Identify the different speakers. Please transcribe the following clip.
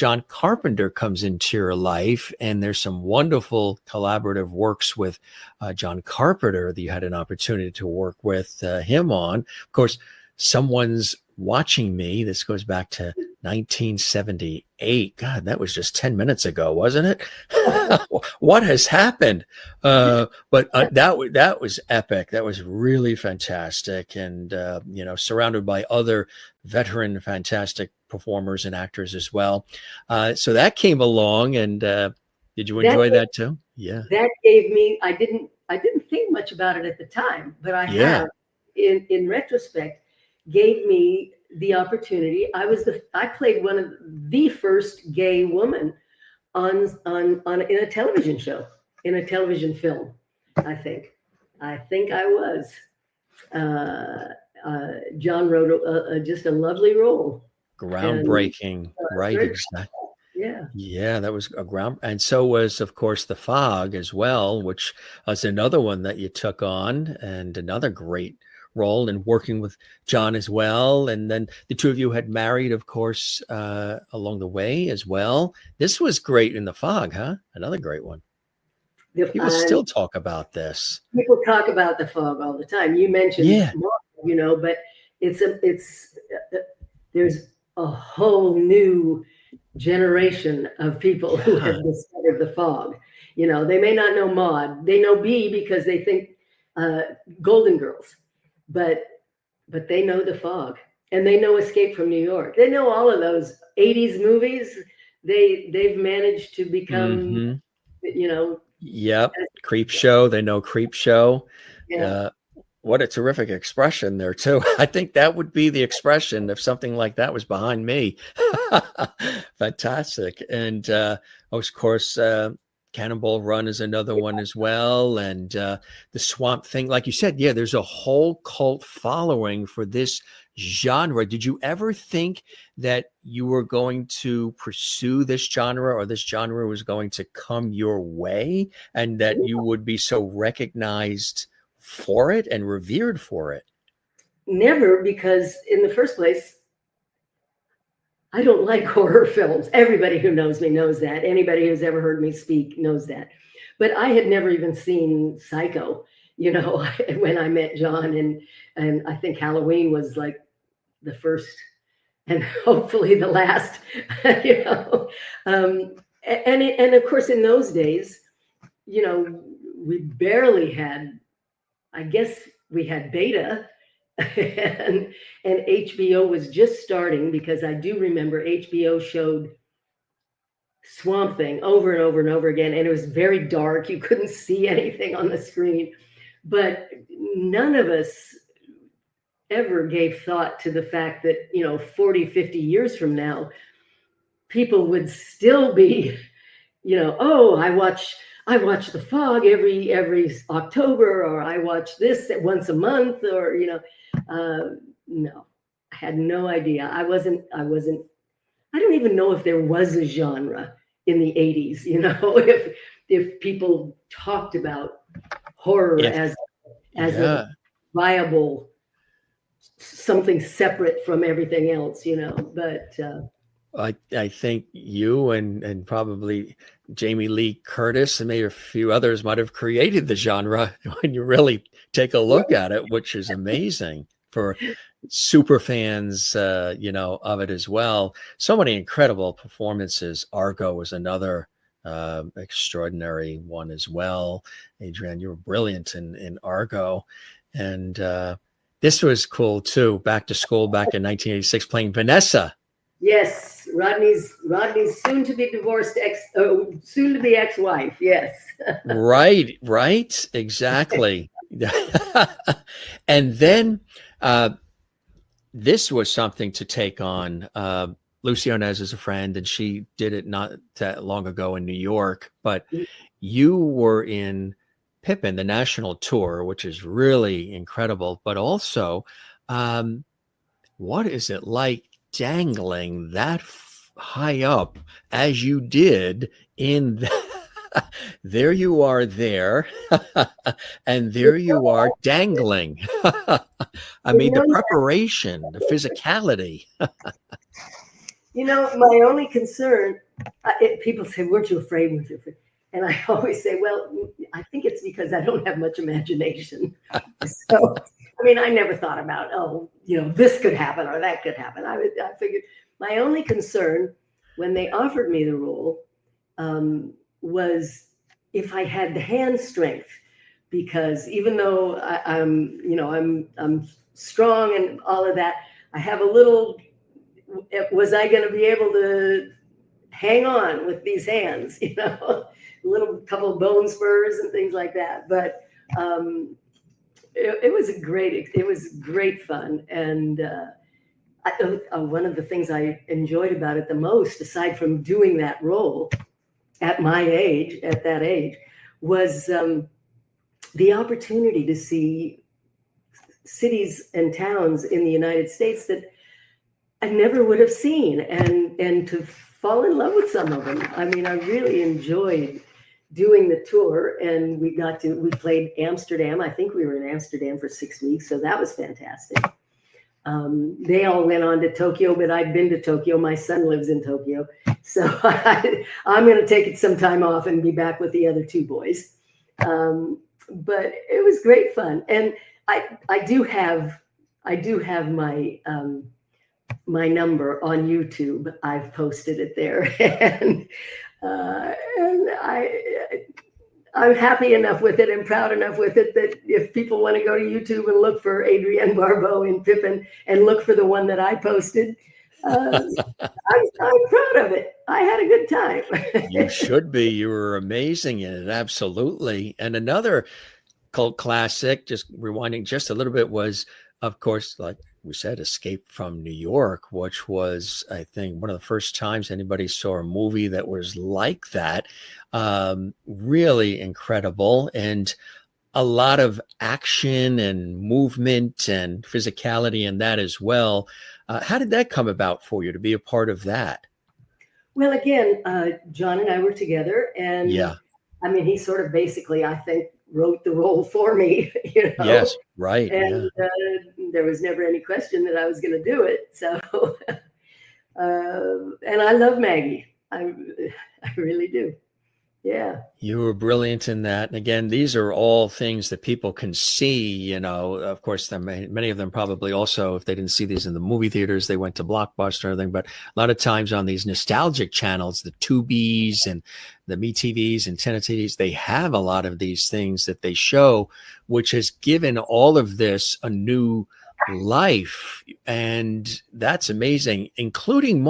Speaker 1: John Carpenter comes into your life, and there's some wonderful collaborative works with John Carpenter that you had an opportunity to work with him on. Of course, Someone's Watching Me. This goes back to 1978. God, that was just 10 minutes ago, wasn't it? What has happened? But that was epic. That was really fantastic. And, surrounded by other veteran, fantastic performers and actors as well. So that came along, and did you enjoy that too? Yeah.
Speaker 2: That gave me, I didn't think much about it at the time, but I have, in retrospect, gave me the opportunity. I played one of the first gay woman in a television show, in a television film. I think I was. John wrote just a lovely role.
Speaker 1: Groundbreaking, right? Exactly. Yeah, that was a ground, and so was, of course, The Fog as well, which was another one that you took on, and another great role, and working with John as well. And then the two of you had married, of course, along the way as well. This was great in The Fog, huh? Another great one. People still talk about this.
Speaker 2: People talk about The Fog all the time. You mentioned, Maude, but there's a whole new generation of people who have discovered The Fog. They may not know Maude. They know Bea because they think Golden Girls, but they know The Fog, and they know Escape from New York. They know all of those 80s movies. They've managed to become,
Speaker 1: Yep. Creepshow. They know Creepshow. Yeah. What a terrific expression there too. I think that would be the expression if something like that was behind me. Fantastic. And of course, Cannonball Run is another one as well. And the Swamp Thing, like you said, there's a whole cult following for this genre. Did you ever think that you were going to pursue this genre, or this genre was going to come your way, and that you would be so recognized for it and revered for it?
Speaker 2: Never, because in the first place, I don't like horror films. Everybody who knows me knows that. Anybody who's ever heard me speak knows that. But I had never even seen Psycho, when I met John, and I think Halloween was like the first and hopefully the last, and of course in those days, we barely had, I guess we had Beta, and HBO was just starting, because I do remember HBO showed Swamp Thing over and over and over again, and it was very dark. You couldn't see anything on the screen, but none of us ever gave thought to the fact that 40, 50 years from now, people would still be, I watch The Fog every October, or I watch this once a month, or no, I had no idea. I don't even know if there was a genre in the 80s, if people talked about horror as a viable something separate from everything else, but
Speaker 1: I think you and probably Jamie Lee Curtis and maybe a few others might have created the genre when you really take a look at it, which is amazing for super fans, of it as well. So many incredible performances. ARGO was another extraordinary one as well. Adrienne, you were brilliant in ARGO. And this was cool too. Back to School back in 1986, playing Vanessa.
Speaker 2: Yes, Rodney's soon to be divorced soon to be ex-wife. Yes.
Speaker 1: Right, exactly. And then this was something to take on. Lucy Arnaz is a friend, and she did it not that long ago in New York. But you were in Pippin, the national tour, which is really incredible. But also, what is it like dangling that high up as you did in there you are there and there you are dangling. I mean, the preparation, the physicality.
Speaker 2: My only concern, people say, weren't you afraid? Weren't you afraid? And I always say, well, I think it's because I don't have much imagination. So, I never thought about, this could happen or that could happen. I figured my only concern when they offered me the role was if I had the hand strength, because even though I'm strong and all of that, I have a little. Was I going to be able to hang on with these hands? A little couple of bone spurs and things like that. But it was great fun, and one of the things I enjoyed about it the most, aside from doing that role at that age, was the opportunity to see cities and towns in the United States that I never would have seen, and to fall in love with some of them. I really enjoyed doing the tour, and we played Amsterdam. I think we were in Amsterdam for 6 weeks, so that was fantastic. They all went on to Tokyo, but I'd been to Tokyo. My son lives in Tokyo, so I'm going to take some time off and be back with the other two boys. But it was great fun, and I do have my number on YouTube. I've posted it there, and I'm happy enough with it and proud enough with it that if people want to go to YouTube and look for Adrienne Barbeau in Pippin and look for the one that I posted, I'm proud of it. I had a good time.
Speaker 1: You should be. You were amazing in it. Absolutely. And another cult classic, just rewinding just a little bit, was, of course, like we said, Escape from New York, which was, I think, one of the first times anybody saw a movie that was like that. Really incredible, and a lot of action and movement and physicality in that as well. How did that come about for you to be a part of that?
Speaker 2: Well, again, John and I were together, and
Speaker 1: Yeah.
Speaker 2: he sort of basically, I think, wrote the role for me,
Speaker 1: Yes, right.
Speaker 2: And there was never any question that I was going to do it. So, and I love Maggie. I really do. Yeah.
Speaker 1: You were brilliant in that. And again, these are all things that people can see, of course, many of them probably also, if they didn't see these in the movie theaters, they went to Blockbuster or anything. But a lot of times on these nostalgic channels, the Tubies and the MeTVs and TenneTVs, they have a lot of these things that they show, which has given all of this a new life. And that's amazing, including